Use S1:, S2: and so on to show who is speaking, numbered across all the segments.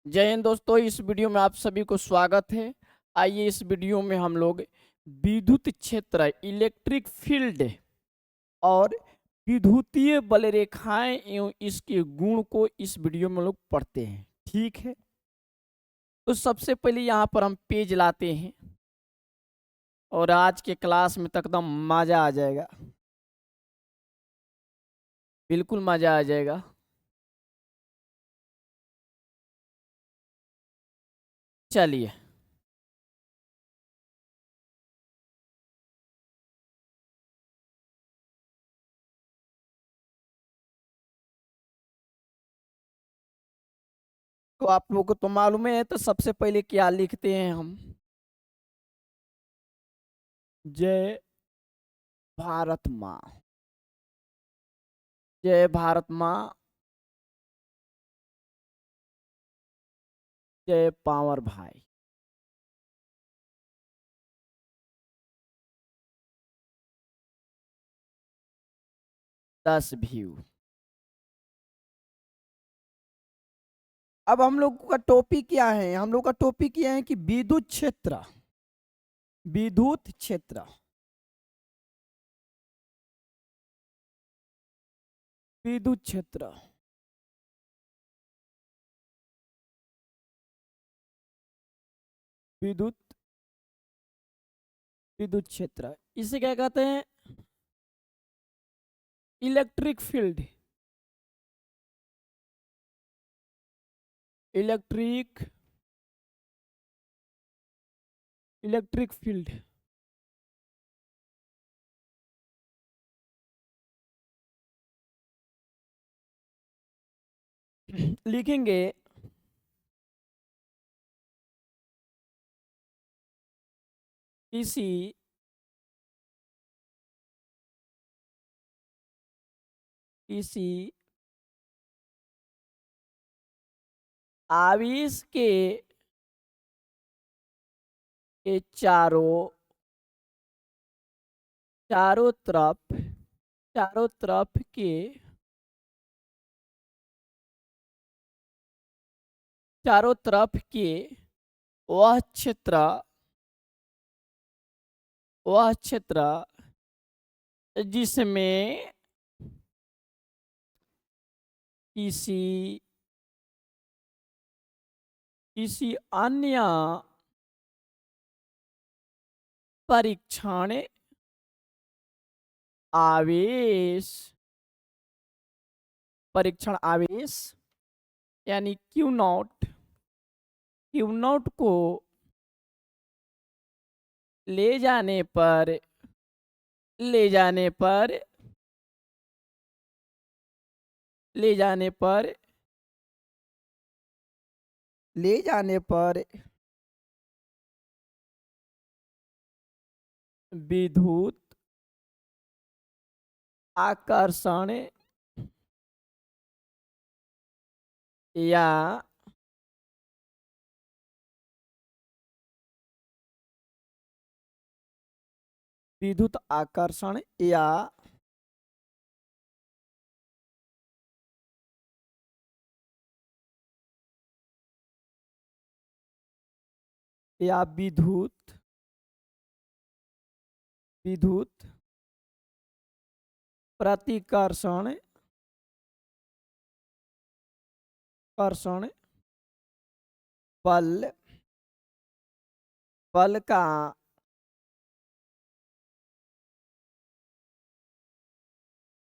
S1: जय हिंद दोस्तों, इस वीडियो में आप सभी को स्वागत है। आइए इस वीडियो में हम लोग विद्युत क्षेत्र, इलेक्ट्रिक फील्ड और विद्युतीय बलरेखाएं एवं इसके गुण को इस वीडियो में लोग पढ़ते हैं। ठीक है, तो सबसे पहले यहाँ पर हम पेज लाते हैं और आज के क्लास में तो एकदम मजा आ जाएगा, बिल्कुल मजा आ जाएगा। चलिए, तो आप लोगों को तो मालूम है, तो सबसे पहले क्या लिखते हैं हम? जय भारत माँ, जय भारत माँ, जय पावर भाई। 10 व्यू। अब हम लोग का टॉपिक क्या है? हम लोग का टॉपिक क्या है कि विद्युत क्षेत्र, विद्युत क्षेत्र, विद्युत क्षेत्र, विद्युत विद्युत क्षेत्र, इसे क्या कहते हैं? Electric field, electric electric field. लिखेंगे किसी किसी आवेश के चारों चारों तरफ चारों तरफ के चारों तरफ के वह क्षेत्र वह क्षेत्र जिसमें किसी किसी अन्य परीक्षण आवेश परीक्षण आवेश यानी क्यू नॉट को ले जाने पर ले जाने पर ले जाने पर ले जाने पर विद्युत आकर्षण या विद्युत आकर्षण या विद्युत प्रतिकर्षण कर्षण बल बल का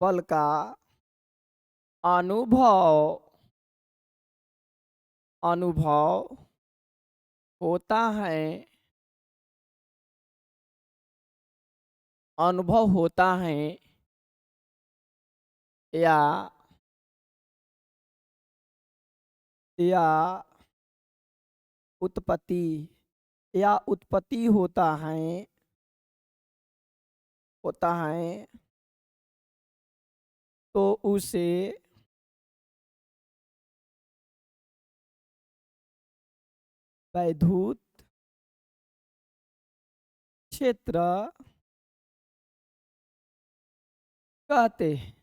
S1: बल का अनुभव अनुभव होता है अनुभव होता है या या उत्पत्ति उत्पत्ति होता है तो उसे विद्युत क्षेत्र कहते हैं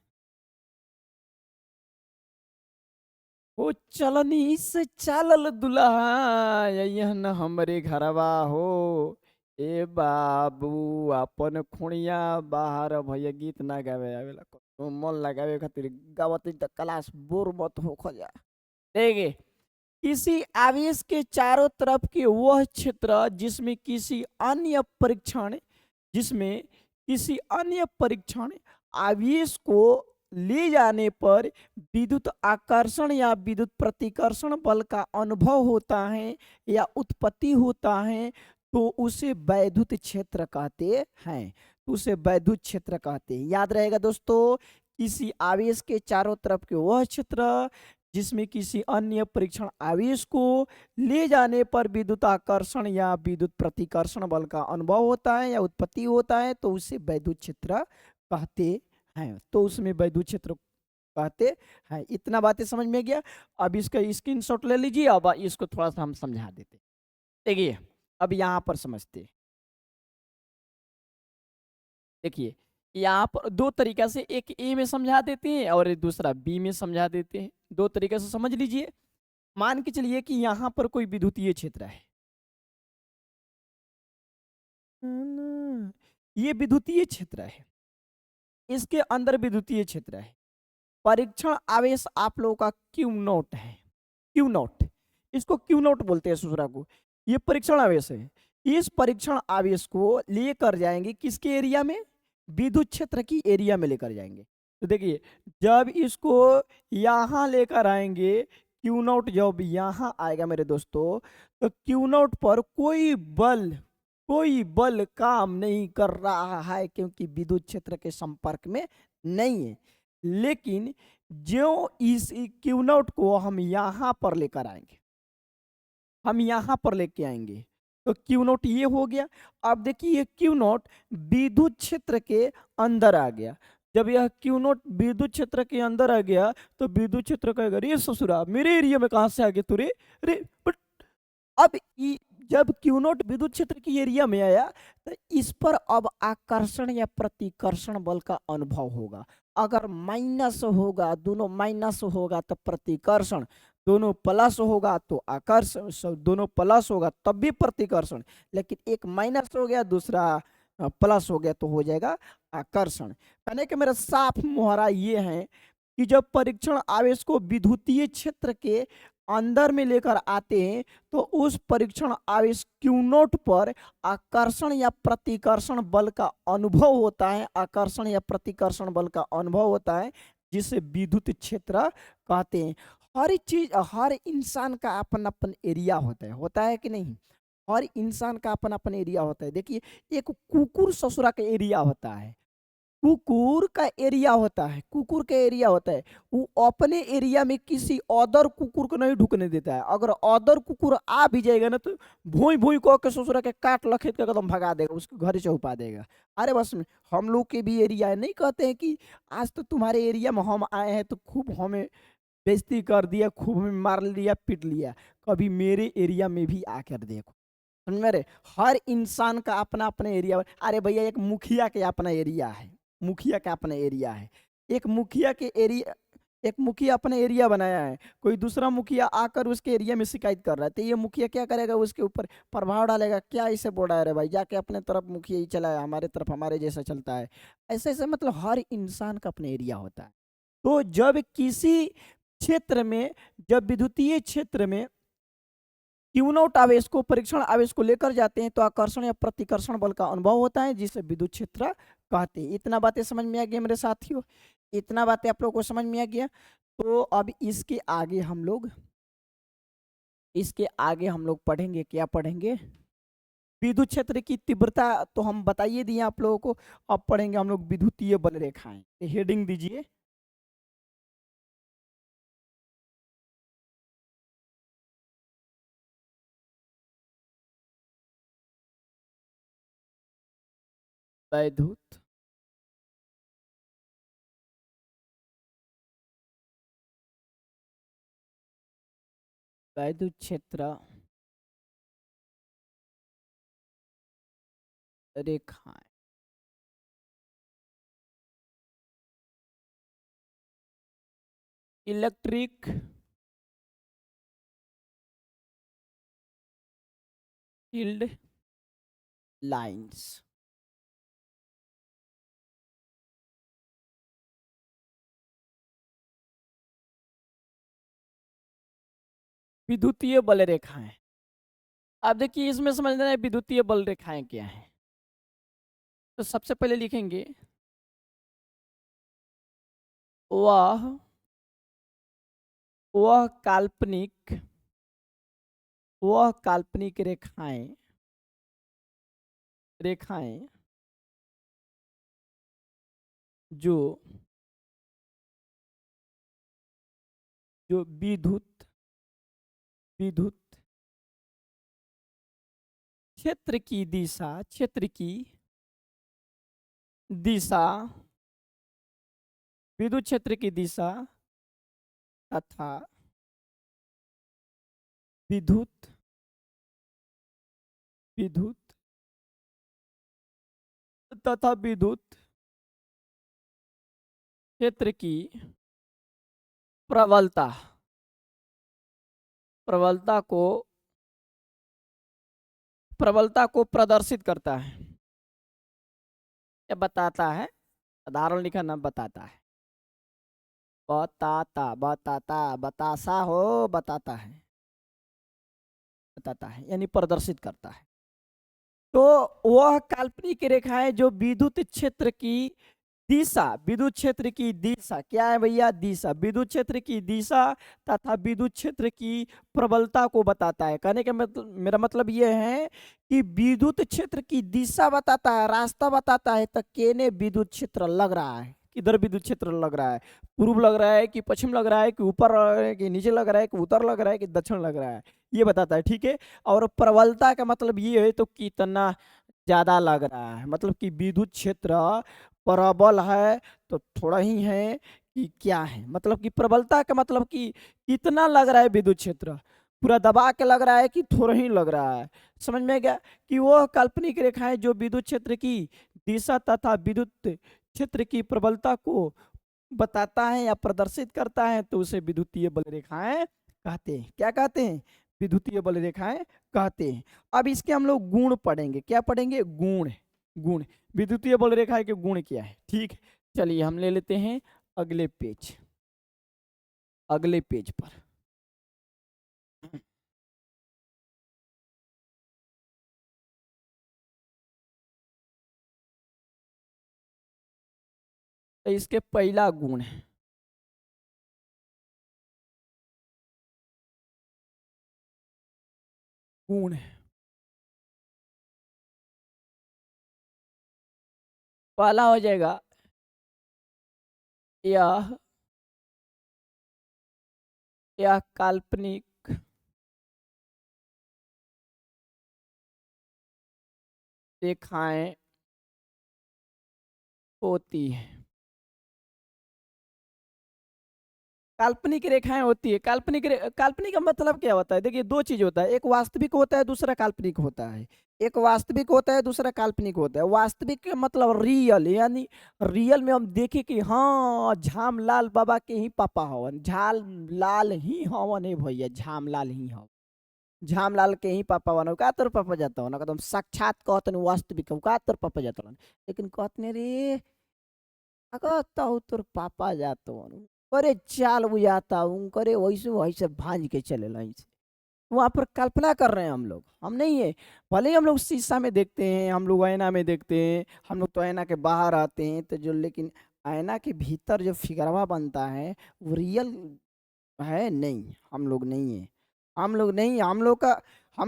S1: ओ चलनी से चालल दुल्हा यह न हमरे घरवा हो। ए बाबू अपन खुणिया बाहर भैया गीत ना गावे आवेला तो मन लगावे खातिर गावत त क्लास बोर मत हो खजा। देखिए, किसी आवेश के चारों तरफ के वह क्षेत्र जिसमें किसी अन्य परीक्षण आवेश को ले जाने पर विद्युत आकर्षण या विद्युत प्रतिकर्षण बल का अनुभव होता है या उत्पत्ति होता है तो उसे वैद्युत क्षेत्र कहते हैं। तो उसे वैद्युत क्षेत्र कहते हैं। याद रहेगा दोस्तों, किसी आवेश के चारों तरफ के वह क्षेत्र जिसमें किसी अन्य परीक्षण आवेश को ले जाने पर विद्युत आकर्षण या विद्युत प्रतिकर्षण बल का अनुभव होता है या उत्पत्ति होता है तो उसे वैद्युत क्षेत्र कहते हैं। तो उसमें वैद्युत क्षेत्र कहते हैं। इतना बातें समझ में गया। अब इसका स्क्रीनशॉट ले लीजिए। अब इसको थोड़ा सा हम समझा देते। देखिए, अब यहाँ पर समझते। देखिए, यहाँ पर दो तरीका से, एक ए में समझा देते हैं और दूसरा बी में समझा देते हैं। दो तरीके से समझ लीजिए। मान के चलिए कि यहाँ पर कोई विद्युतीय क्षेत्र है। ये विद्युतीय क्षेत्र है, इसके अंदर विद्युतीय क्षेत्र है। परीक्षण आवेश आप लोगों का क्यू नॉट है। क्यू नॉट, इसको क्यू नॉट बोलते हैं सूचना को। ये परीक्षण आवेश है। इस परीक्षण आवेश को लेकर जाएंगे किसके एरिया में? विद्युत क्षेत्र की एरिया में लेकर जाएंगे। तो देखिए, जब इसको यहाँ लेकर आएंगे, क्यू नॉट जब यहाँ आएगा मेरे दोस्तों, तो क्यू नॉट पर कोई बल काम नहीं कर रहा है क्योंकि विद्युत क्षेत्र के संपर्क में नहीं है। लेकिन जो इस क्यू नॉट को हम यहाँ पर लेकर आएंगे, हम यहाँ पर लेके आएंगे तो क्यू नॉट ये हो गया। अब देखिए, ये क्यू नॉट विद्युत क्षेत्र के अंदर आ गया। जब यह क्यू नॉट विद्युत क्षेत्र के अंदर आ गया तो विद्युत क्षेत्र कहेगा, रे ससुरा मेरे एरिया में कहां से आ गया तू रे रे। बट अब जब क्यू नॉट विद्युत क्षेत्र की एरिया में आया तो इस पर अब आकर्षण या प्रतिकर्षण बल का अनुभव होगा। अगर माइनस होगा, दोनों माइनस होगा तो प्रतिकर्षण, दोनों प्लस होगा तो आकर्षण, दोनों प्लस होगा तब भी प्रतिकर्षण। लेकिन एक माइनस हो गया, दूसरा प्लस हो गया तो हो जाएगा आकर्षण। कहने के मेरा साफ मुहारा ये है कि जब परीक्षण आवेश को विद्युतीय क्षेत्र के अंदर में लेकर आते हैं तो उस परीक्षण आवेश क्यू नॉट पर आकर्षण या प्रतिकर्षण बल का अनुभव होता है। आकर्षण या प्रतिकर्षण बल का अनुभव होता है जिसे विद्युत क्षेत्र कहते हैं। हर चीज, हर इंसान का अपन अपन एरिया होता है कि नहीं? हर इंसान का अपन अपन एरिया होता है। देखिए, एक कुकुर ससुरा का एरिया होता है, कुकुर का एरिया होता है, कुकुर का एरिया होता है। वो अपने एरिया में किसी अदर कुकुर को नहीं ढुकने देता है। अगर अदर कुकुर आ भी जाएगा ना तो भोई भोई कह के ससुरा के काट लखेत के कदम भगा देगा, उसको घर चौपा देगा। अरे बस में हम लोग के भी एरिया है। नहीं कहते हैं कि आज तो तुम्हारे एरिया में हम आए हैं तो खूब हमें बेइज्जती कर दिया, खूब हमें मार लिया, पीट लिया। कभी मेरे एरिया में भी आकर देखो। समझ में रहे? हर इंसान का अपना अपना एरिया। अरे भैया, एक मुखिया के अपना एरिया है, मुखिया का अपना एरिया है। एक मुखिया के एरिया, एक मुखिया अपना एरिया बनाया है, कोई दूसरा मुखिया आकर उसके एरिया में शिकायत कर रहा है तो ये मुखिया क्या करेगा? उसके ऊपर प्रभाव डालेगा। क्या इसे बोल रहा है रे भाई, जाके अपने तरफ मुखिया ही चलाया, हमारे तरफ हमारे जैसा चलता है। ऐसे ऐसे मतलब हर इंसान का अपना एरिया होता है। तो जब किसी क्षेत्र में, जब विद्युतीय क्षेत्र में क्यू नॉट आवेश को, परीक्षण आवेश को लेकर जाते हैं तो आकर्षण या प्रतिकर्षण बल का अनुभव होता है जिसे विद्युत क्षेत्र कहते हैं। इतना बातें समझ में आ गया मेरे साथियों? इतना बातें आप लोगों को समझ में आ गया? तो अब इसके आगे हम लोग पढ़ेंगे, क्या पढ़ेंगे? विद्युत क्षेत्र की तीव्रता तो हम बताइए दिए आप लोगों को। अब पढ़ेंगे हम लोग विद्युतीय बल रेखाएं। हेडिंग दीजिए, वैद्युत वैद्युत क्षेत्र रेखाएं। Electric field lines. विद्युतीय बल रेखाएं। अब देखिए इसमें समझना है विद्युतीय बल रेखाएं क्या है। तो सबसे पहले लिखेंगे वह वह काल्पनिक वह काल्पनिक रेखाएं रेखाएं जो जो विद्युत विद्युत क्षेत्र की दिशा विद्युत क्षेत्र की दिशा तथा विद्युत विद्युत विद्युत क्षेत्र की प्रबलता प्रबलता को प्रदर्शित करता है या बताता है। साधारण लिखा नाम बताता है। बतासा हो बताता है यानी प्रदर्शित करता है। तो वह काल्पनिक रेखाएं जो विद्युत क्षेत्र की दिशा क्या है भैया, दिशा, विद्युत क्षेत्र की दिशा तथा विद्युत क्षेत्र की प्रबलता को बताता है। कहने का मेरा मतलब यह है कि विद्युत क्षेत्र की दिशा बताता है, रास्ता बताता है। तो केने विद्युत क्षेत्र लग रहा है, किधर विद्युत क्षेत्र लग रहा है, पूर्व लग रहा है कि पश्चिम लग रहा है कि ऊपर लग रहा है कि नीचे लग रहा है कि उत्तर लग रहा है कि दक्षिण लग रहा है, ये बताता है। ठीक है। और प्रबलता का मतलब ये है तो कितना ज्यादा लग रहा है, मतलब कि विद्युत क्षेत्र प्रबल है तो थोड़ा ही है कि क्या है, मतलब कि प्रबलता का मतलब कि कितना लग रहा है विद्युत क्षेत्र, पूरा दबा के लग रहा है कि थोड़ा ही लग रहा है। समझ में गया कि वह काल्पनिक रेखाएं जो विद्युत क्षेत्र की दिशा तथा विद्युत क्षेत्र की प्रबलता को बताता है या प्रदर्शित करता है तो उसे विद्युतीय बल रेखाएं कहते हैं। क्या कहते हैं, विद्युतीय बल रेखाएं कहते हैं। अब इसके हम लोग गुण पढ़ेंगे। क्या पढ़ेंगे, गुण। गुण विद्युतीय बल रेखाएं के गुण क्या है। ठीक है, चलिए हम ले लेते हैं अगले पेज पर। तो इसके पहला गुण है गुण पहला हो जाएगा यह यह काल्पनिक रेखाएं होती है। काल्पनिक रेखाएं होती है। काल्पनिक का मतलब क्या होता है, देखिए दो चीज होता है, एक वास्तविक होता है, दूसरा काल्पनिक होता है। एक वास्तविक होता है, दूसरा काल्पनिक होता है। वास्तविक का मतलब रियल, यानी रियल में हम देखे कि हाँ झामलाल बाबा के ही पापा हवन, झामलाल ही हवन है भैया, झामलाल ही हवन, झामलाल के ही पापा वन का तोर पापा जाता हो ना, एकदम साक्षात कहते वास्तविक का तोर पापा जाता। लेकिन कहते रे कहता हूँ तोर पापा जाता हूँ, अरे चाल बुझाता हूँ, करे वैसे वैसे भांज के चले लाइन से। वहां पर कल्पना कर रहे हैं हम लोग, हम नहीं है। भले ही हम लोग शीशा में देखते हैं, हम लोग आईना में देखते हैं, हम लोग तो आईना के बाहर आते हैं तो जो, लेकिन आईना के भीतर जो फिगरवा बनता है वो रियल है नहीं। हम लोग नहीं है, हम लोग नहीं, हम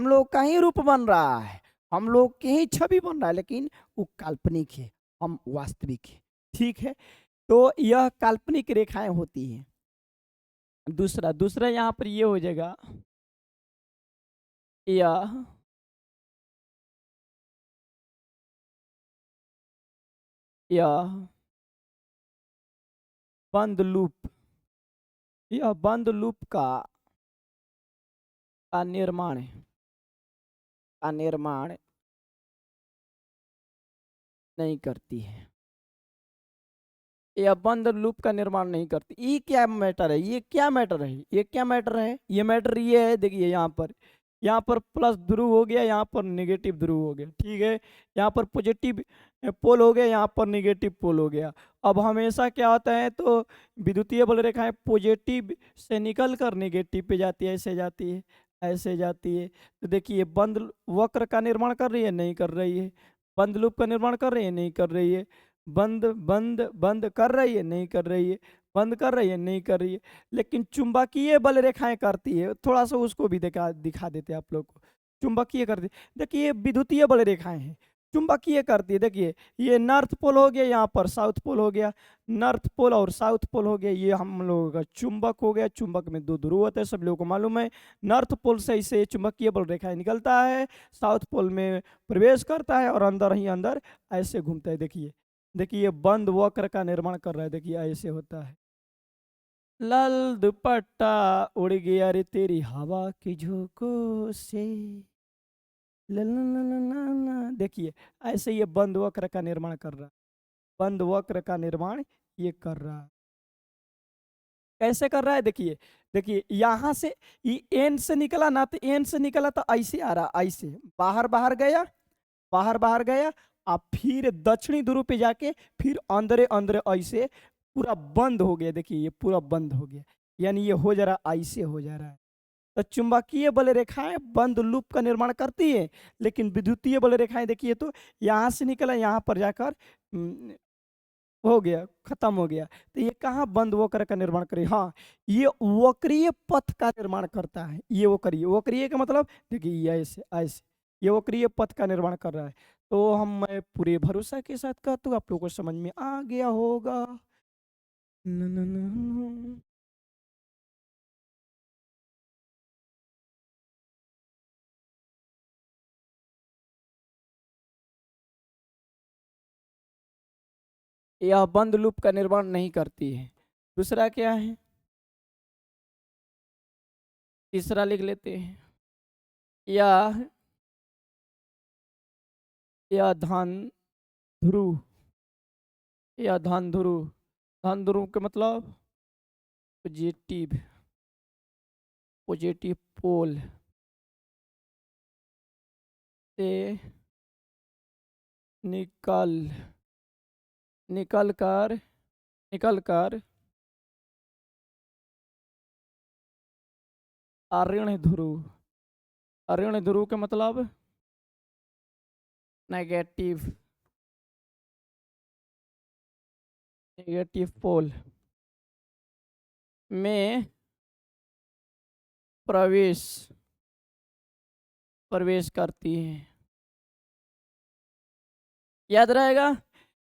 S1: लोग का ही रूप बन रहा है, हम लोग की ही छवि बन रहा है, लेकिन वो काल्पनिक है, हम वास्तविक है। ठीक है। तो यह काल्पनिक रेखाएं होती हैं। दूसरा दूसरा यहाँ पर ये हो जाएगा यह यह बंद लूप यह बंद लूप का निर्माण नहीं करती है। यह बंद लूप का निर्माण नहीं करती। ये क्या मैटर है, ये क्या मैटर है, ये क्या मैटर है, ये मैटर ये है, देखिए यहाँ पर यहाँ पर प्लस ध्रुव हो गया, यहाँ पर नेगेटिव ध्रुव हो गया, ठीक है। यहाँ पर पॉजिटिव पोल हो गया, यहाँ पर नेगेटिव पोल हो गया। अब हमेशा क्या होता है, तो विद्युतीय बल रेखाएं पॉजिटिव से निकल कर नेगेटिव पे जाती है, ऐसे जाती है, ऐसे जाती है। तो देखिए बंद वक्र का निर्माण कर रही है, नहीं कर रही है। बंद लूप का निर्माण कर रही है, नहीं कर रही है। बंद बंद बंद कर रही है, नहीं कर रही है। बंद कर रही है, नहीं कर रही है। लेकिन चुंबकीय बल रेखाएं करती है, थोड़ा सा उसको भी दिखा देते हैं आप लोग को। चुंबकीय करती है, देखिए ये विद्युतीय बल रेखाएं हैं, चुंबकीय करती है। देखिए ये नॉर्थ पोल हो गया, यहाँ पर साउथ पोल हो गया, नॉर्थ पोल और साउथ पोल हो गया। ये हम लोगों का चुंबक हो गया। चुंबक में दो ध्रुव होते हैं, सब लोगों को मालूम है। नॉर्थ पोल से इसे चुंबकीय बल रेखाएं निकलता है, साउथ पोल में प्रवेश करता है और अंदर ही अंदर ऐसे घूमता है। देखिए देखिए ये बंद वक्र का निर्माण कर रहा है, देखिए ऐसे होता है। लाल दुपट्टा उड़ गया रे तेरी हवा की झोंकों से, ला ला ला ला ला ला। देखिए ऐसे ये बंद वक्र का निर्माण कर रहा है, बंद वक्र का निर्माण ये कर रहा है। कैसे कर रहा है, देखिए देखिए यहाँ से ये एन से निकला ना, तो एन से निकला तो ऐसे आ रहा, ऐसे बाहर बाहर गया, बाहर बाहर गया, अब फिर दक्षिणी ध्रुव पे जाके फिर अंदर अंदर ऐसे पूरा बंद हो गया। देखिए ये पूरा बंद हो गया, यानी ये हो जा रहा, ऐसे हो जा रहा है। तो चुंबकीय बल रेखाएं बंद लूप का निर्माण करती है, लेकिन विद्युतीय बल रेखाएं देखिए तो यहाँ से निकला, यहाँ पर जाकर हो गया, खत्म हो गया। तो ये कहाँ बंद वक्र का निर्माण करे, हाँ ये वक्रीय पथ का निर्माण करता है। ये वक्रीय, वक्रीय का मतलब देखिए ये ऐसे ऐसे, ये वक्रीय पथ का निर्माण कर रहा है। तो मैं पूरे भरोसा के साथ कहता हूँ आप लोगों को समझ में आ गया होगा। न, न, न, न। यह बंद लूप का निर्माण नहीं करती है। दूसरा क्या है, तीसरा लिख लेते हैं। यह यह धन ध्रुव, यह धन ध्रुव के मतलब पॉजिटिव, पॉजिटिव पोल से निकल निकल कर निकल कर अऋण ध्रुव, अऋण ध्रुव के मतलब नेगेटिव, नेगेटिव पोल में प्रवेश प्रवेश करती है। याद रहेगा,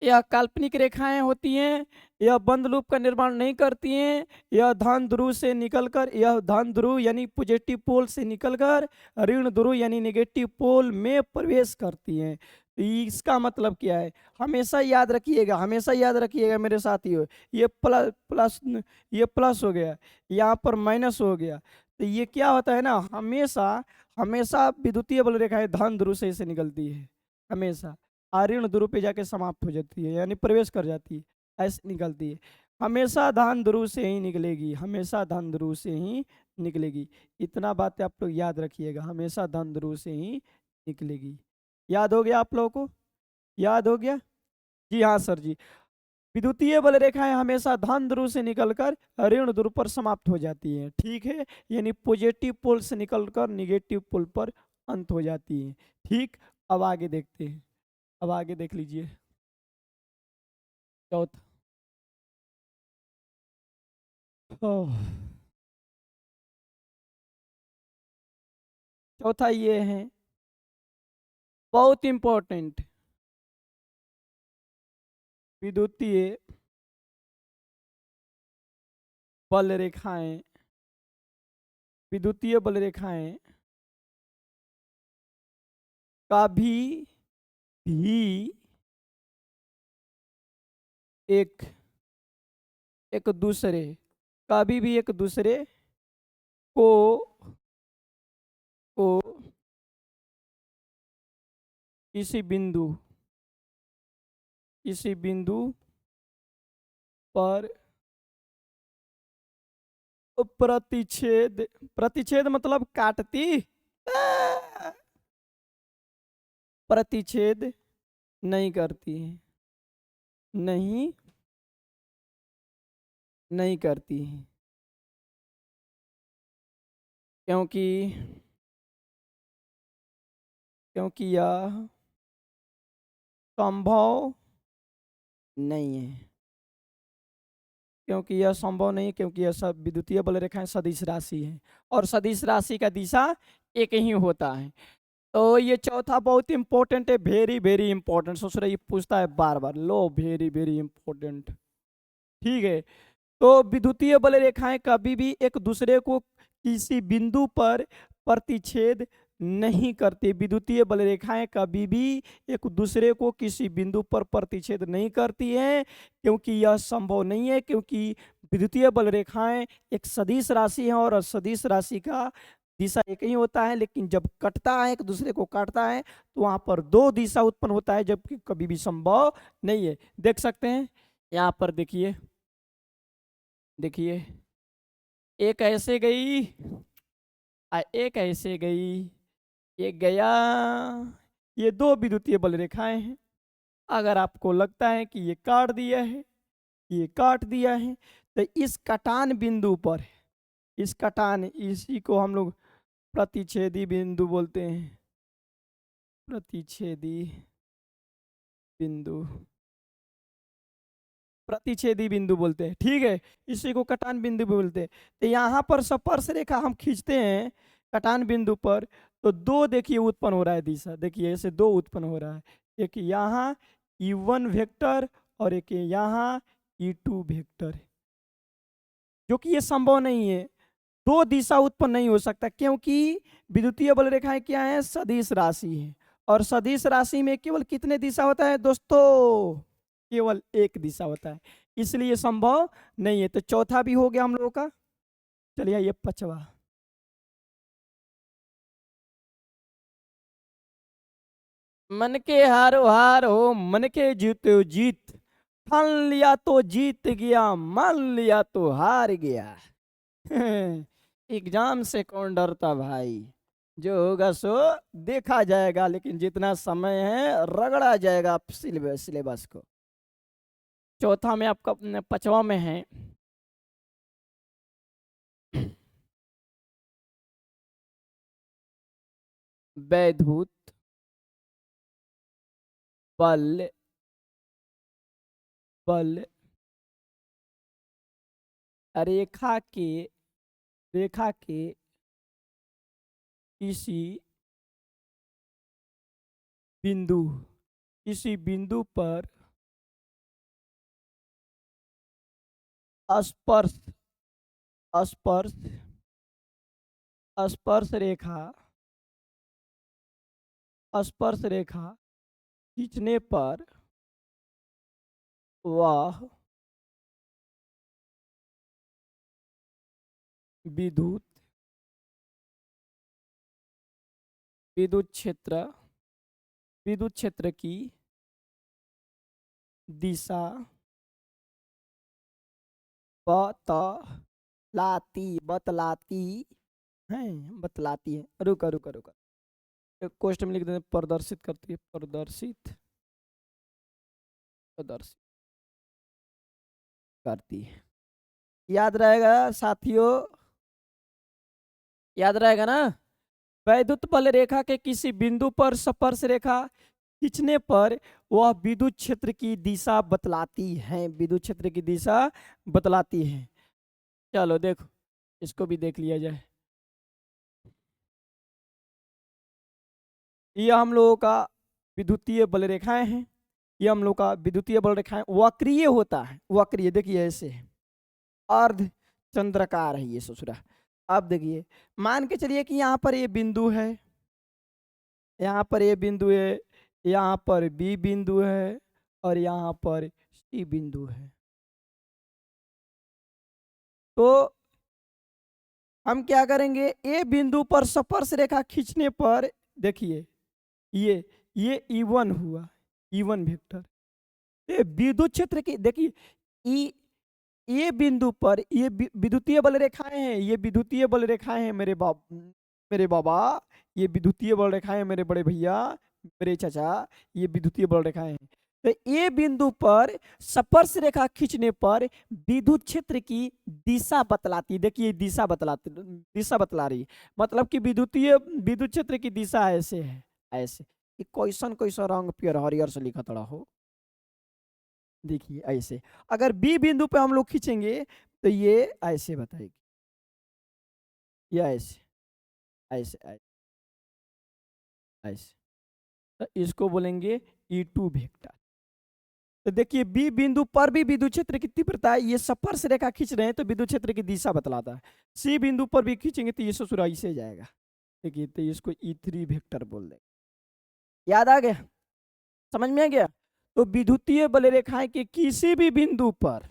S1: यह काल्पनिक रेखाएं होती हैं, यह बंद लूप का निर्माण नहीं करती हैं। यह धन ध्रुव से निकलकर, यह धन ध्रुव यानी पॉजिटिव पोल से निकलकर ऋण ध्रुव यानी नेगेटिव पोल में प्रवेश करती हैं। तो इसका मतलब क्या है, हमेशा याद रखिएगा, हमेशा याद रखिएगा मेरे साथियों। ये प्लस प्लस, ये प्लस हो गया, यहाँ पर माइनस हो गया। तो ये क्या होता है ना, हमेशा हमेशा विद्युतीय बल रेखाएं धन ध्रुव से इसे निकलती है, हमेशा आऋण ध्रुव पे जाके समाप्त हो जाती है, यानी प्रवेश कर जाती है, ऐसे निकलती है। हमेशा धन ध्रुव से ही निकलेगी, हमेशा धन ध्रुव से ही निकलेगी। इतना बात आप लोग याद रखिएगा, हमेशा धन ध्रुव से ही निकलेगी। याद हो गया आप लोगों को, याद हो गया? जी हाँ सर जी। विद्युतीय बल रेखाएं हमेशा धन ध्रुव से निकलकर ऋण ध्रुव पर समाप्त हो जाती है, ठीक है। यानी पॉजिटिव पोल से निकलकर निगेटिव पोल पर अंत हो जाती है, ठीक। अब आगे देखते हैं, अब आगे देख लीजिए चौथा। ओह, चौथा ये है, बहुत इंपॉर्टेंट, विद्युतीय बल रेखाएं, विद्युतीय बल रेखाएं कभी भी एक एक दूसरे, कभी भी एक दूसरे को को किसी बिंदु, किसी बिंदु पर प्रतिच्छेद, प्रतिच्छेद मतलब काटती प्रतिच्छेद नहीं करती है, नहीं नहीं करती है, क्योंकि क्योंकि यह संभव नहीं है, क्योंकि यह संभव नहीं है, क्योंकि यह सब विद्युतीय बल रेखाएं सदिश राशि है और सदिश राशि का दिशा एक ही होता है। तो ये चौथा बहुत इंपॉर्टेंट है, वेरी वेरी इंपॉर्टेंट। सोच रहे ये पूछता है बार बार, लो वेरी वेरी इंपॉर्टेंट। ठीक है, तो विद्युतीय बल रेखाएं कभी भी एक दूसरे को किसी बिंदु पर प्रतिच्छेद नहीं करती। विद्युतीय बल रेखाएं कभी भी एक दूसरे को किसी बिंदु पर प्रतिच्छेद नहीं करती हैं, क्योंकि यह संभव नहीं है, क्योंकि विद्युतीय बल रेखाएं एक सदिश राशि है और सदिश राशि का दिशा एक ही होता है, लेकिन जब कटता है, एक दूसरे को काटता है, तो वहां पर दो दिशा उत्पन्न होता है, जबकि कभी भी संभव नहीं है। देख सकते हैं यहाँ पर, देखिए देखिए, एक ऐसे गई एक ऐसे गई, एक गया। ये दो विद्युतीय बल रेखाएं हैं। अगर आपको लगता है कि ये काट दिया है, ये काट दिया है, तो इस कटान बिंदु पर, इस कटान, इसी को हम लोग प्रतिच्छेदी बिंदु बोलते हैं, प्रतिच्छेदी बिंदु, प्रतिच्छेदी बिंदु बोलते हैं। ठीक है, इसी को कटान बिंदु बोलते हैं। तो यहाँ पर स्पर्श रेखा हम खींचते हैं कटान बिंदु पर, तो दो देखिए उत्पन्न हो रहा है दिशा, देखिए ऐसे दो उत्पन्न हो रहा है, एक यहाँ E1 वेक्टर और एक यहाँ E2 वेक्टर, जो कि ये संभव नहीं है। दो दिशा उत्पन्न नहीं हो सकता, क्योंकि विद्युतीय बल रेखाएं क्या है, सदिश राशि है, और सदिश राशि में केवल कितने दिशा होता है दोस्तों, केवल एक दिशा होता है, इसलिए संभव नहीं है। तो चौथा भी हो गया हम लोगों का। चलिए ये पांचवा, मन के हारो हार हो, मन के जीतो जीत, ठान लिया तो जीत गया, मान लिया तो हार गया। एग्जाम से कौन डरता भाई, जो होगा सो देखा जाएगा, लेकिन जितना समय है रगड़ा जाएगा सिलेबस को। चौथा में आपका, पांचवा में है वैद्युत बल, बल रेखा के, रेखा के किसी बिंदु, किसी बिंदु पर स्पर्श, स्पर्श, स्पर्श रेखा, स्पर्श रेखा खींचने पर वह विद्युत, विद्युत क्षेत्र, विद्युत क्षेत्र की दिशा बतलाती, बतलाती है, बतलाती है। रुका रुका रुका, एक क्वेश्चन में लिख देते हैं, प्रदर्शित करती है, प्रदर्शित, प्रदर्शित करती है। याद रहेगा साथियों, याद रहेगा ना। वैद्युत बल रेखा के किसी बिंदु पर स्पर्श रेखा खींचने पर वह विद्युत क्षेत्र की दिशा बतलाती है, विद्युत क्षेत्र की दिशा बतलाती है। चलो देखो, इसको भी देख लिया जाए। ये हम लोगों का विद्युतीय बल रेखाएं हैं, ये हम लोग का विद्युतीय बल रेखाएं वक्रीय होता है, वक्रीय देखिए ऐसे है, अर्ध चंद्राकार है ये ससुरा। अब देखिए, मान के चलिए कि यहाँ पर ये बिंदु है, यहाँ पर ये बिंदु है, यहाँ पर बी बिंदु है और यहाँ पर सी बिंदु है। तो हम क्या करेंगे, ए बिंदु पर स्पर्श रेखा खींचने पर देखिए, ये E1 हुआ, E1 वेक्टर, ये विद्युत क्षेत्र की देखिए, ई ये बिंदु पर ये विद्युतीय बल रेखाएं हैं, ये विद्युतीय बल रेखाएं हैं मेरे बाप, मेरे बाबा, ये विद्युतीय बल रेखाएं हैं मेरे बड़े भैया, मेरे चाचा, ये विद्युतीय बल रेखाएं हैं। तो ए बिंदु पर स्पर्श रेखा खींचने पर विद्युत क्षेत्र की दिशा बतलाती, देखिए दिशा बतला रही, मतलब कि विद्युत क्षेत्र की दिशा ऐसे है, ऐसे। ये क्वेश्चन कैसा रंग पियर हरियर से लिखा तड़ा हो, देखिए ऐसे। अगर बी बिंदु पे हम लोग खींचेंगे तो ये ऐसे बताएगी, ये ऐसे ऐसे ऐसे ऐसे। तो इसको बोलेंगे E2 वेक्टर। तो देखिए बी बिंदु पर भी विद्युत क्षेत्र की तीव्रता है, ये स्पर्श रेखा खींच रहे हैं तो विद्युत क्षेत्र की दिशा बतलाता है। सी बिंदु पर भी खींचेंगे तो ये ससुरा से जाएगा। देखिए तो इसको E3 वेक्टर बोल देंगे। याद आ गया, समझ में आ गया। तो विद्युतीय बल रेखाएं के किसी भी बिंदु पर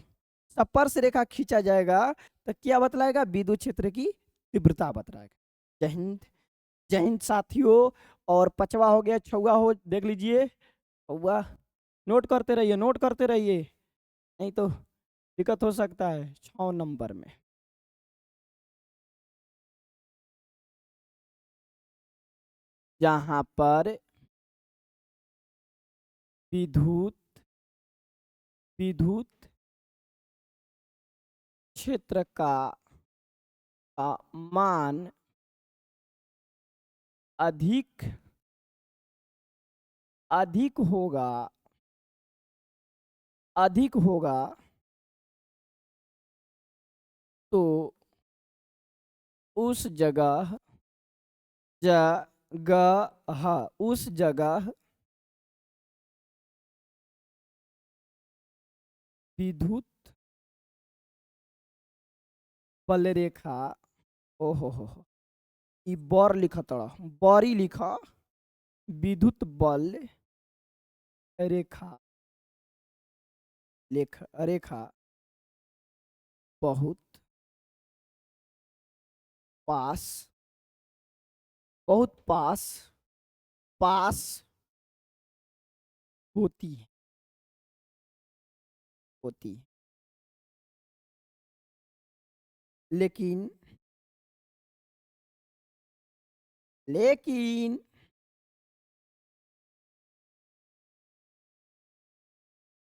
S1: स्पर्श रेखा खींचा जाएगा तो क्या बतलाएगा, विद्युत क्षेत्र की तीव्रता बतलाएगा। जय हिंद, जय हिंद साथियों। और पचवा हो गया, छुआ हो देख लीजिए, छुआ नोट करते रहिए, नोट करते रहिए, नहीं तो दिक्कत हो सकता है 6 नंबर में। जहां पर विद्युत विद्युत क्षेत्र का मान अधिक अधिक होगा, अधिक होगा, तो उस जगह उस जगह विद्युत बल रेखा, ओहो हो, ई बर लिखा तड़ा, बरी लिखा, विद्युत बल रेखा, रेखा बहुत पास, बहुत पास पास होती है, होती है। लेकिन लेकिन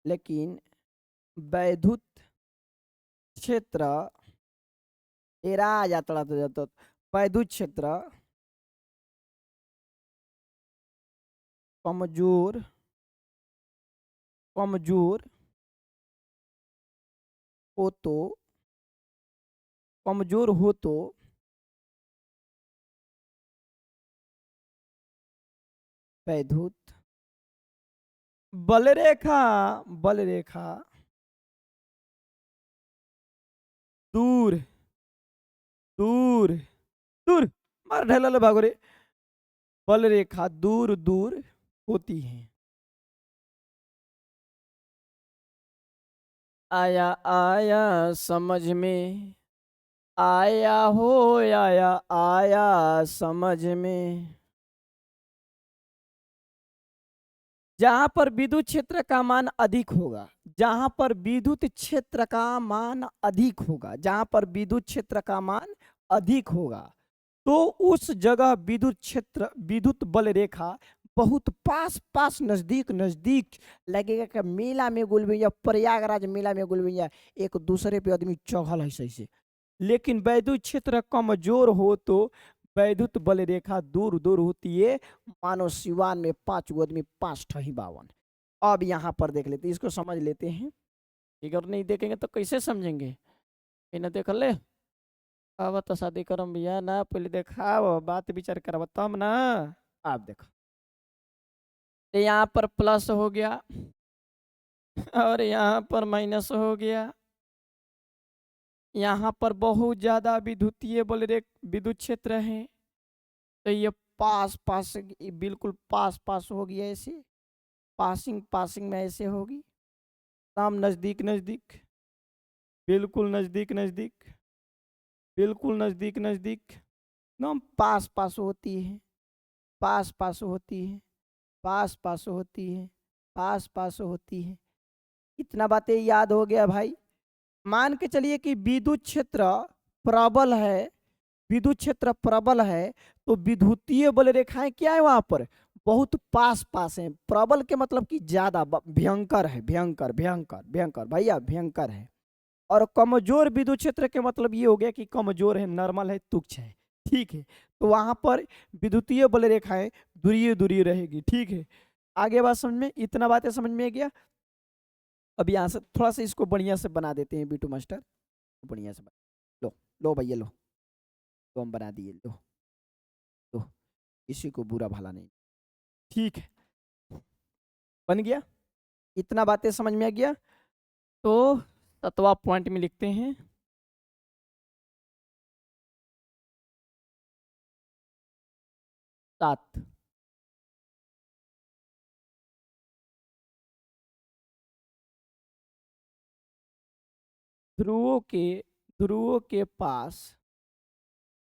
S1: लेकिन वैद्युत क्षेत्र एरा जाता जाता, वैद्युत क्षेत्र कमजोर कमजोर हो तो, कमजोर हो तो वैद्युत बल रेखा, बल रेखा दूर दूर दूर, मार ढेला भागो रे, बल रेखा दूर दूर होती है। आया आया समझ में, आया हो, आया आया समझ में। जहां पर विद्युत क्षेत्र का मान अधिक होगा, जहां पर विद्युत क्षेत्र का मान अधिक होगा, जहां पर विद्युत क्षेत्र का मान अधिक होगा, तो उस जगह विद्युत क्षेत्र, विद्युत बल रेखा बहुत पास पास, नजदीक नजदीक लगेगा। कि मेला में गुल भैया, प्रयागराज मेला में गुल भैया, एक दूसरे पे आदमी चढ़ल है सही से। लेकिन वैद्युत क्षेत्र कमजोर हो तो वैद्युत बल रेखा दूर दूर होती है। मानो सिवान में 5 गो आदमी 5 ठही 52। अब यहाँ पर देख लेते, इसको समझ लेते हैं। अगर नहीं देखेंगे तो कैसे समझेंगे, इन्हें देख ले। अब तो शादी करम भैया ना, पहले देखा बात विचार करब तब ना। आप देखो, तो यहाँ पर प्लस हो गया और यहाँ पर माइनस हो गया। यहाँ पर बहुत ज्यादा विद्युतीय बल विद्युत क्षेत्र है, तो ये पास पास, बिल्कुल पास पास होगी ऐसे, पासिंग पासिंग में ऐसे होगी। तमाम नजदीक नजदीक, बिल्कुल नजदीक नजदीक, बिल्कुल नजदीक नजदीक, एकदम पास पास होती है, पास पास होती है, पास पास होती है, पास पास होती है। इतना बातें याद हो गया भाई। मान के चलिए कि विद्युत क्षेत्र प्रबल है, विद्युत क्षेत्र प्रबल है तो विद्युतीय बल रेखाएं क्या है वहां पर, बहुत पास पास है। प्रबल के मतलब कि ज्यादा भयंकर है, भयंकर भयंकर भयंकर भैया भयंकर है। और कमजोर विद्युत क्षेत्र के मतलब ये हो गया कि कमजोर है, नॉर्मल है, तुच्छ है। ठीक है, तो वहां पर विद्युतीय बल रेखाएं दूरीय दूरी रहेगी। ठीक है, आगे बात समझ में, इतना बातें समझ में आ गया। अब यहाँ से थोड़ा सा इसको बढ़िया से बना देते हैं बीटू मास्टर, बढ़िया से लो लो भैया लो, तो हम बना दिए, लो लो, इसी को बुरा भला नहीं। ठीक है, बन गया, इतना बातें समझ में आ गया। तो 7वां पॉइंट में लिखते हैं, 7, ध्रुवों के पास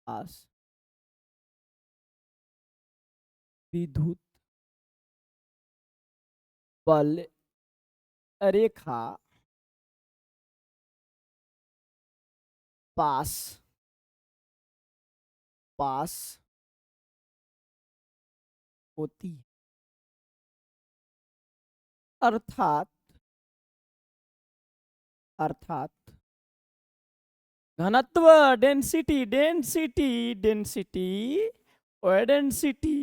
S1: पास विद्युत बल रेखा पास पास होती है। अर्थात अर्थात घनत्व, डेंसिटी डेंसिटी डेंसिटी और डेंसिटी,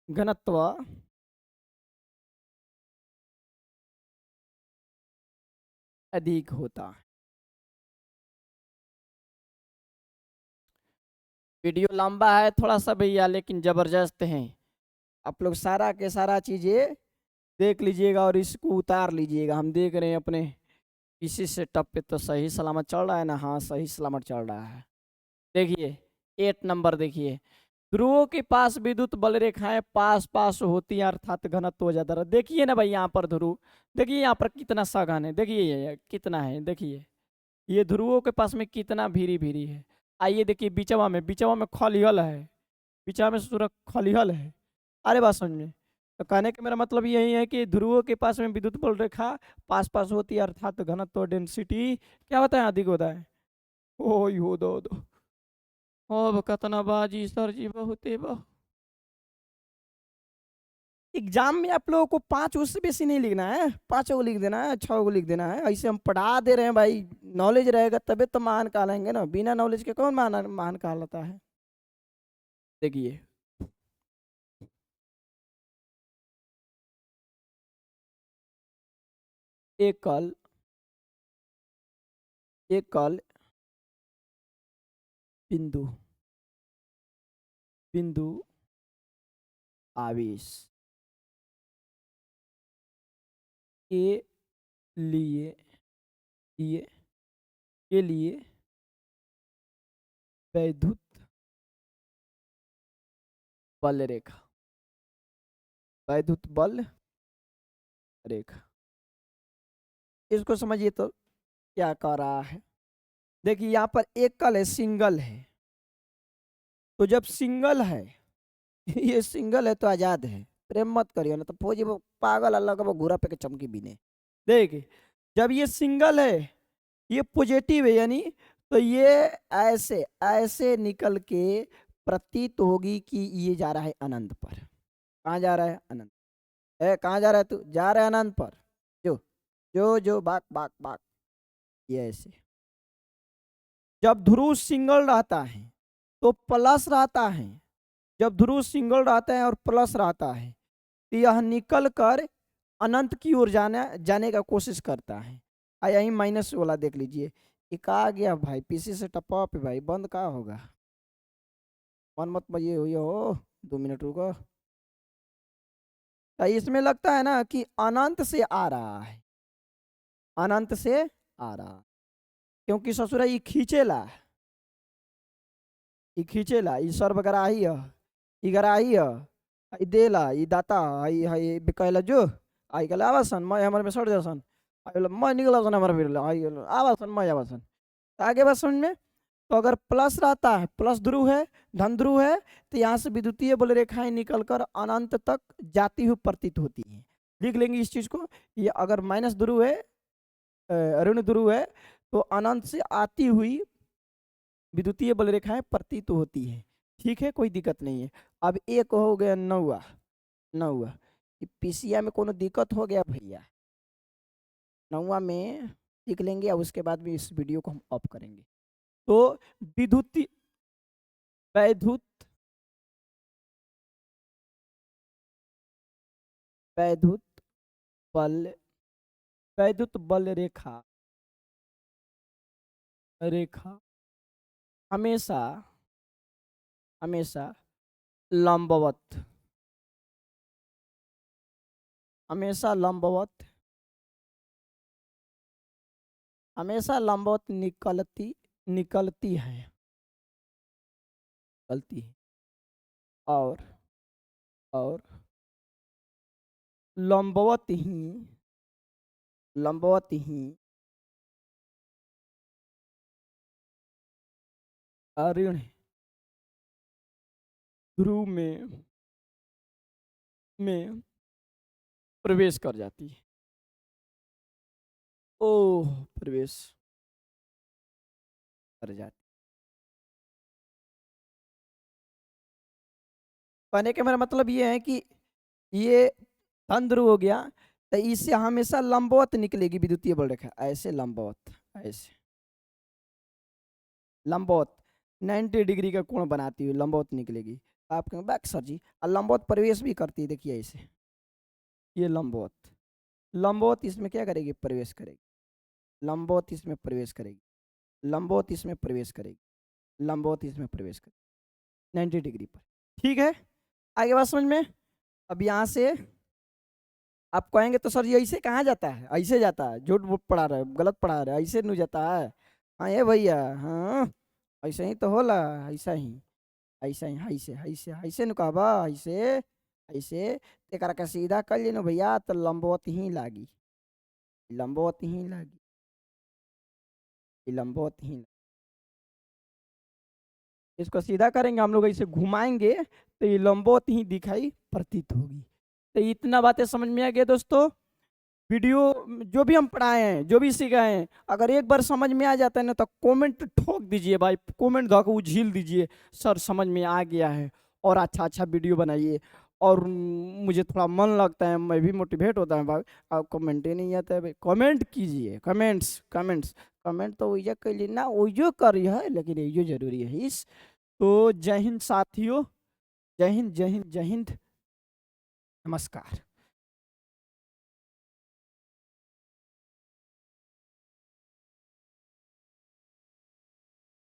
S1: घनत्व अधिक होता है। वीडियो लंबा है थोड़ा सा भैया, लेकिन जबरदस्त है। आप लोग सारा के सारा चीजें देख लीजिएगा और इसको उतार लीजिएगा। हम देख रहे हैं अपने इसी सेटअप पे तो सही सलामत चल रहा है ना, हाँ सही सलामत चल रहा है। देखिए 8 नंबर देखिए, ध्रुवों के पास विद्युत बल रेखाएं पास पास होती हैं अर्थात घनत्व हो जाता है। देखिए ना भाई यहाँ पर ध्रुव, देखिए यहाँ पर कितना सघन है, देखिए ये कितना है, देखिए ये ध्रुवों के पास में कितना भीरी भीरी है। आइए देखिए बीचवा में खलिहल है, बीचवा में सूरज खलिहल है। अरे बात समझ में, तो कहने का मेरा मतलब यही है कि ध्रुवों के पास में विद्युत बल रेखा पास पास होती है अर्थात घनत्व डेंसिटी क्या होता है, अधिक होता है। ओ हो दो अब कतना बाजी सर जी, बहुते बहु। एग्जाम में आप लोगों को 5 उससे बेसी नहीं लिखना है, 5 गो लिख देना है, 6 गो लिख देना है। ऐसे हम पढ़ा दे रहे हैं भाई, नॉलेज रहेगा तबे तो महान कहलाएंगे ना, बिना नॉलेज के कौन महान महान कहलाता है। देखिए एकल एकल बिंदु बिंदु आवेश के लिए लिए के लिए वैद्युत बल रेखा, वैद्युत बल रेखा, इसको समझिए तो क्या कर रहा है। देखिए यहाँ पर एकल है, सिंगल है, तो जब सिंगल है ये सिंगल है तो आजाद है, प्रेम मत करियो ना तो फौजी वो पागल अल्लाह का वो घूरा पे के चमकी बीने। देखिए जब ये सिंगल है, ये पॉजिटिव है, यानी तो ये ऐसे ऐसे निकल के प्रतीत होगी कि ये जा रहा है अनंत पर। कहाँ जा रहा है, अनंत। कहाँ जा रहा है तू, जा रहा है अनंत पर। जो जो बाक बाक बाक, ये ऐसे। जब ध्रुव सिंगल रहता है तो प्लस रहता है, जब ध्रुव सिंगल रहता है और प्लस रहता है तो यह निकल कर अनंत की ओर जाने का कोशिश करता है। यही माइनस वाला देख लीजिए, एक आ गया भाई पीसी से टपा पे भाई, बंद कहाँ होगा, मन मत ये हुई हो, 2 मिनट रुको। तो इसमें लगता है ना कि अनंत से आ रहा है, अनंत से आ रहा, क्योंकि ससुरा ये खींचेला, ये खींचेला, ये सर्वग्राही है, ये ग्राही है, ये देला, ये दाता, ये कहला जो आई कहला आवासन मैं हमारे में सड़ जासन, आई मैं निकला सन हमारे फिर आई आवासन मैं आवासन। तो आगे बात समझ में, तो अगर प्लस रहता है, प्लस ध्रुव है, धन ध्रुव है, तो यहाँ से विद्युतीय बल रेखाएं निकलकर अनंत तक जाती हुई प्रतीत होती हैं। लिख लेंगे इस चीज को। ये अगर माइनस ध्रुव है, ऋण ध्रुव है, तो अनंत से आती हुई विद्युतीय बल रेखाएं प्रतीत होती है। ठीक है, कोई दिक्कत नहीं है। अब एक हो गया नौवा। नौवा पीसीआ में कोनो दिक्कत हो गया भैया? नौवा में लिख लेंगे और उसके बाद में इस वीडियो को हम ऑफ करेंगे। तो विद्युतीय वैद्युत वैद्युत बल वैद्युत बल रेखा रेखा हमेशा हमेशा लंबवत हमेशा लंबवत हमेशा लंबवत निकलती है निकलती है और और लंबवत ही ऋण ध्रुव में प्रवेश कर जाती है। ओह, प्रवेश कर जाती। कहने के मेरा मतलब ये है कि ये धन ध्रुव हो गया, तो इससे हमेशा लंबवत निकलेगी विद्युतीय बल रेखा, ऐसे लंबवत, ऐसे लंबवत 90 डिग्री का कोण बनाती हुई लंबवत निकलेगी। आप कहेंगे बैक सर जी, और लंबवत प्रवेश भी करती है, देखिए ऐसे, ये लंबवत लंबवत इसमें क्या करेगी? प्रवेश करेगी। लंबवत इसमें प्रवेश करेगी, लंबवत इसमें प्रवेश करेगी, लंबवत इसमें प्रवेश करेगी 90 डिग्री पर। ठीक है, आगे बात समझ में? अब यहाँ से आप कहेंगे तो सर ये ऐसे कहाँ जाता है? ऐसे जाता है, झूठ पढ़ा रहे, गलत पढ़ा रहे, ऐसे नहीं जाता है। हाँ ये भैया, हाँ ऐसे ही तो होला, ऐसा ही ऐसा ही ऐसे ऐसे ऐसे नु कहबा, ऐसे ऐसे एकरा के सीधा कर लेनो भैया, तो लंबवत ही लागी, लंबवत ही लागी, लंबवत ही लागी। इसको सीधा करेंगे हम लोग, ऐसे घुमाएंगे तो ये लंबवत ही दिखाई प्रतीत होगी। तो इतना बातें समझ में आ गया दोस्तों। वीडियो जो भी हम पढ़ाए हैं, जो भी सिखाए हैं, अगर एक बार समझ में आ जाता है ना तो कमेंट ठोक दीजिए भाई, कमेंट धोकर उझिल दीजिए, सर समझ में आ गया है, और अच्छा अच्छा वीडियो बनाइए। और मुझे थोड़ा मन लगता है, मैं भी मोटिवेट होता है भाई। आप कमेंट ही नहीं आता है भाई, कमेंट कीजिए, कमेंट्स कमेंट्स कमेंट तो वही कर लेना, वही कर है, लेकिन ये जरूरी है इस। तो जय हिंद साथियों, जय हिंद जय हिंद जय हिंद, नमस्कार।